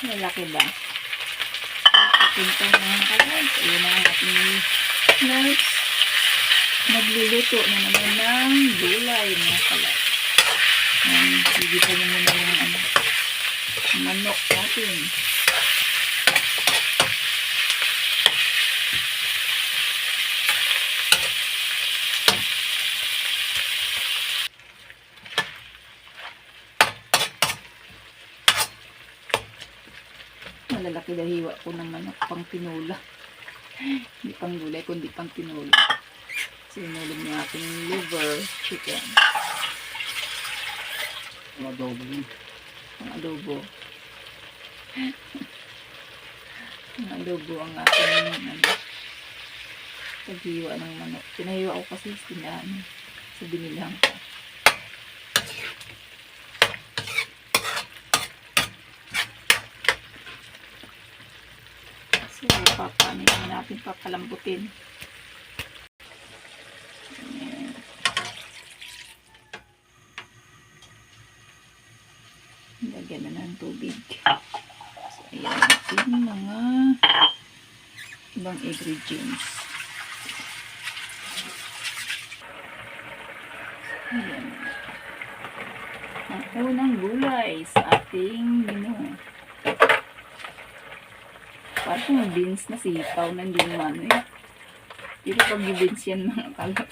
Malaki ba? Papunta na mga ka-loves. Ayan na ang ating loves. Nagluluto na naman ng gulay mga ka-loves. Higitan mo muna yung manok natin. Malalaki na hiwa ko ng manok pang tinola. Hindi pang gulay, kundi pang tinola. Sinulog niya ating liver chicken. Ang adobo yun. Ang adobo. Ang adobo ang ating paghiwa ng manok. Pinahiwa ko kasi sa binilang ko. So, papanin natin, papalambutin. Ayan. Lagyan na ng tubig. So, ayan natin mga ibang ingredients. Ayan. Ang unang gulay sa ating menu. Parang beans na sitaw na hindi naman eh. Dito pag beans yan mga kalap.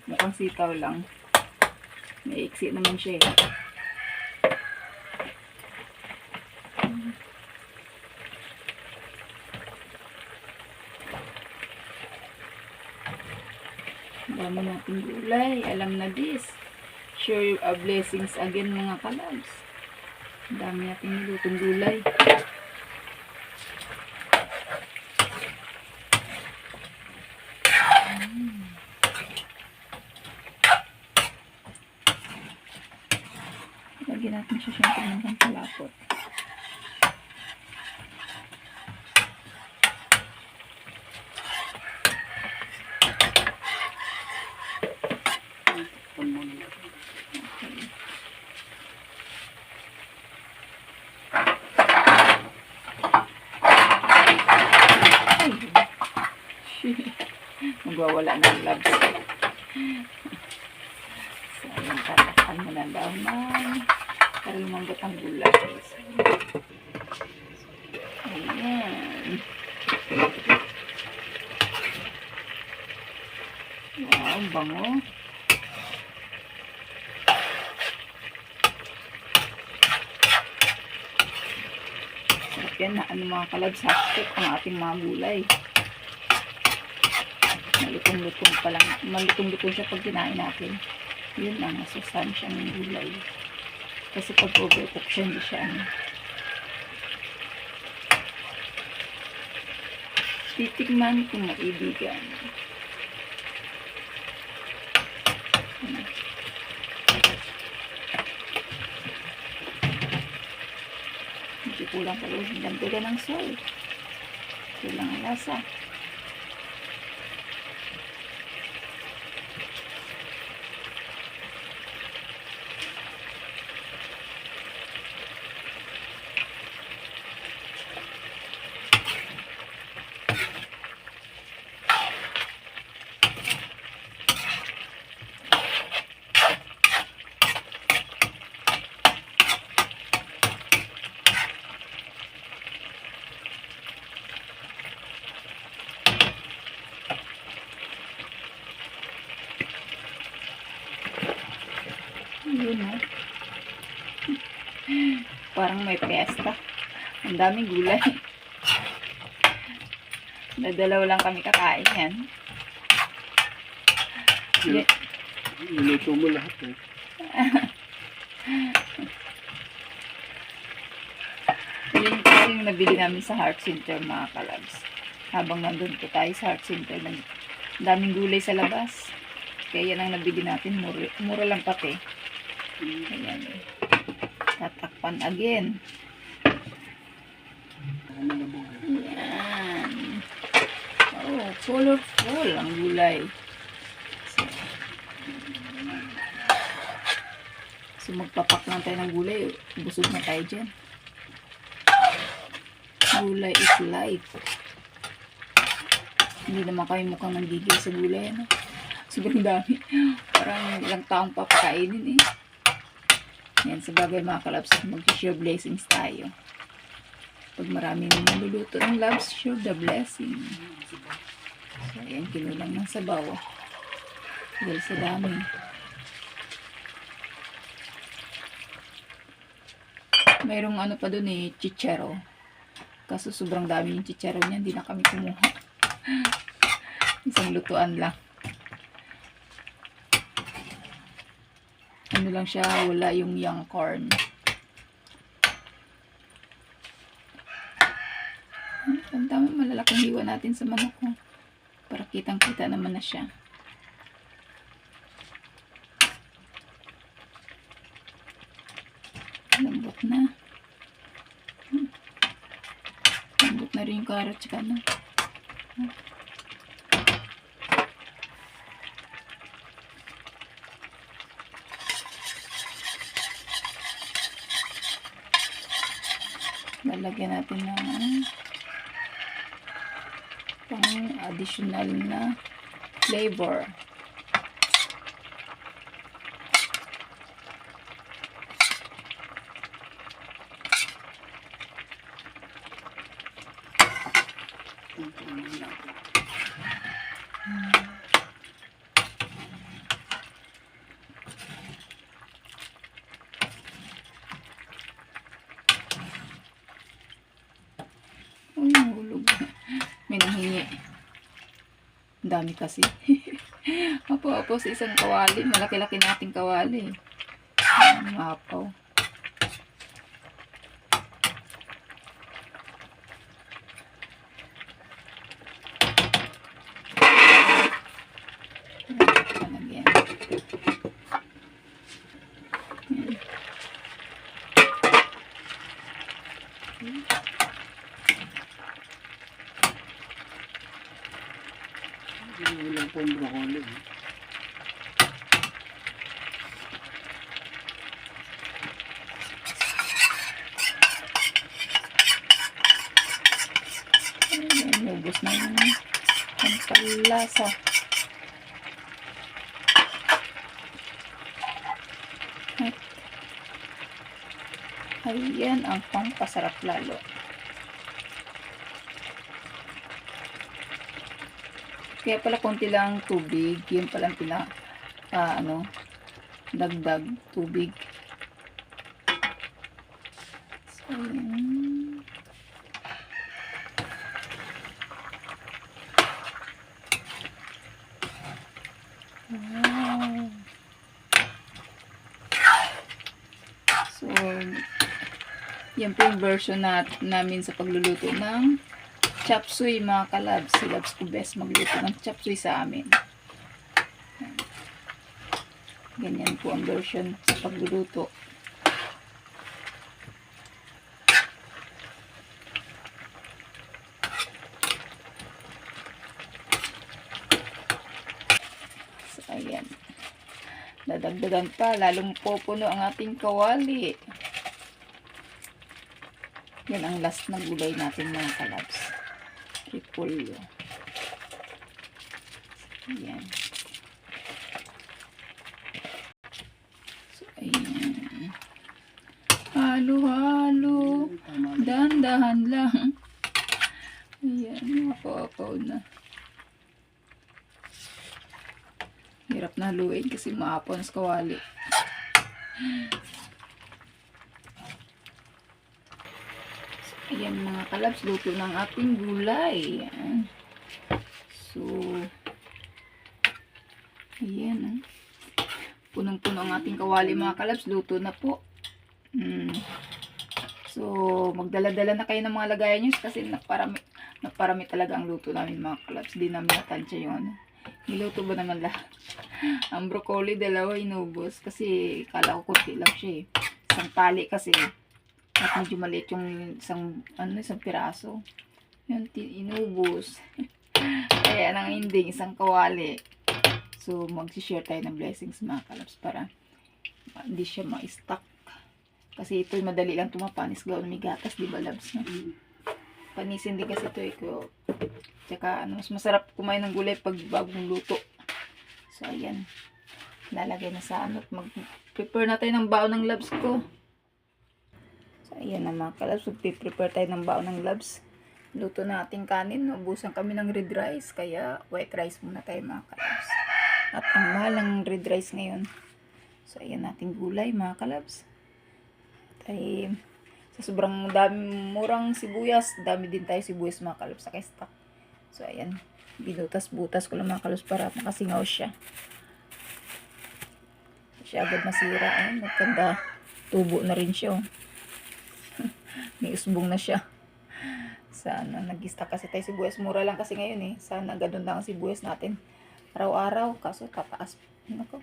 Mukhang sitaw lang. Maiksi naman siya eh. Dami natin gulay. Alam na this. Sure blessings again mga kalabs. Dami natin nilutong gulay. Lagyan natin siya siyempre ng pampalapot. Magwawala ng labs. So, ayan, tatakpan mo na daw para lumambot ang gulay. Ayan. Wow, bango. Sarap yan na mga kalabs, hapit ang ating mga gulay. Malutong-lutong pa lang. Malutong-lutong siya pag kinain natin. Yun ang masustansya ng gulay. Kasi pag overcook siya, hindi siya titikman kung maibigan. Hindi kulang pala. Dagdagan ng salt. Kulang ang lasa. Yun o. Parang may pesta. Ang daming gulay. Dadalaw lang kami kakain yan. Niluto mo lahat eh. Yun kasi yung nabili namin sa Heart Center mga kalabs. Habang nandun po tayo sa Heart Center, daming gulay sa labas. Kaya yan ang nabili natin. Mura lang pati. Ayan. Tatakpan again. Ayan. Oh, colorful ang gulay. So, magpapak lang tayo ng gulay. Busog na tayo dyan. Gulay is life. Hindi naman kami mukhang nanggigil sa gulay, ano? Sobrang dami. Parang ilang taong papakainin, eh. Yan, sa bagay mga kalabs, mag-share blessings tayo. Pag marami nang naluluto ng labs, share the blessing. So, ayan, kinulang ng sabaw. Dahil sa dami. Mayroong ano pa dun eh, chichero. Kaso sobrang dami yung chichero niya, hindi na kami kumuha. Isang lutuan lang. Ano lang siya, wala yung young corn. Ang tama, malalaking hiwa natin sa manok ko. Para kitang-kita naman na siya. Lambot na. Lambot na rin yung carrot tsaka ano. Lalagyan natin ng pang additional na flavor. Uy, nahulog. May nanghingi. Ang dami kasi. Apo-apo sa isang kawali. Malaki-laki nating kawali. Apaw. Palagyan. Walang pong broccoli. Nubos na yung pampalasa. At ayan ang pampasarap lalo. Kaya pala konti lang tubig. Yun pala ang dagdag tubig. So, ayan. Wow. So, yan po yung version namin sa pagluluto ng chop suey mga kalabs. Si Labs ko best magluto ng chop suey sa amin. Ganyan po ang version sa pagluluto. So, ayan. Dadagdagan pa, lalong pupuno ang ating kawali. Yan ang last na gulay natin mga kalabs. Repolyo. Ayan. So, ayan. Halo-halo. Dahan-dahan lang. Ayan, mapapaw na. Hirap na haluin kasi maapon sa kawali. Ayan mga kalabs, luto ng ating gulay. Ayan. So, ayan. Punong-puno ang ating kawali mga kalabs, luto na po. So, magdala-dala na kayo ng mga lagayan nyo kasi naparami talaga ang luto namin mga kalabs. Di namin natansya yung ano. Niluto ba naman lahat? Ang broccoli, dalawa inubos kasi kala ko kunti lang siya eh. Isang tali kasi. At medyo maliit yung isang piraso. Yun, inubos. Kaya nang ending, isang kawali. So, mag-share tayo ng blessings mga kalabs para hindi siya ma-stuck. Kasi ito madali lang tumapanis gawin may gatas, di ba labs? No? Panisin din kasi ito ko. Tsaka mas masarap kumain ng gulay pag bagong luto. So ayan. Lalagay na sa ano. Mag-prepare na tayo ng baon ng labs ko. So ayan na mga kalabs. Mag-prepare tayo ng baon ng labs. Luto na ating kanin. Ubusan kami ng red rice. Kaya white rice muna tayo mga kalabs. At ang mahal ng red rice ngayon. So ayan nating gulay mga kalabs. Ay, sa sobrang dami murang sibuyas. Dami din tayo sibuyas mga kalabs sa stock. So ayan. Binutas-butas ko lang mga kalabs para makasingaw siya. Siya agad masira. Ayan, nagkanda. Tubo na rin siya. May usbong na siya. Sana nag-stock kasi tayo sibuyas. Mura lang kasi ngayon eh. Sana ganun lang ang sibuyas natin. Araw-araw. Kaso tataas. Nako.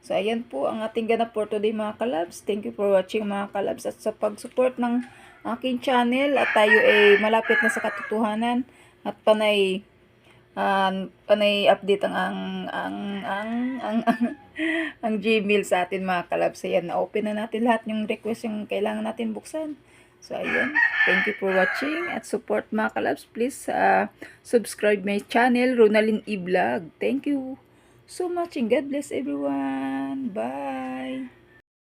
So ayan po ang ating ganap for today mga kalabs. Thank you for watching mga kalabs. At sa pag-support ng aking channel. At tayo ay malapit na sa katotohanan. At panay update ang Gmail sa atin mga kalabs. Ayan, na-open na natin lahat yung request yung kailangan natin buksan. So, ayan. Thank you for watching at support mga kalabs. Please subscribe my channel, Ronalyn E. Vlog. Thank you so much and God bless everyone. Bye!